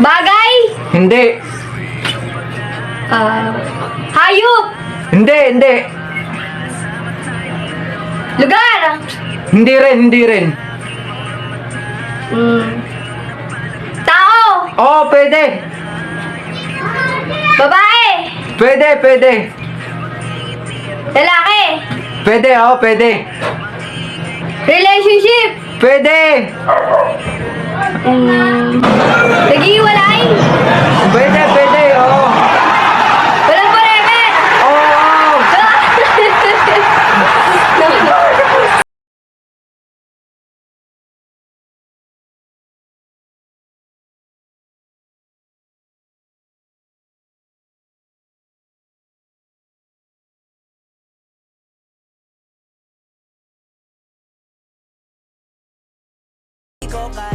Bagay? Hindi. Hayop? Hindi. Lugar? Hindi rin. Tao? Oo, pwede. Babae? Pwede. Lalaki? Pwede, oo, pwede. Relationship? Pwede. Nag-iwalay? Pwede, oo. Walang forever? Oo. Di ko kaya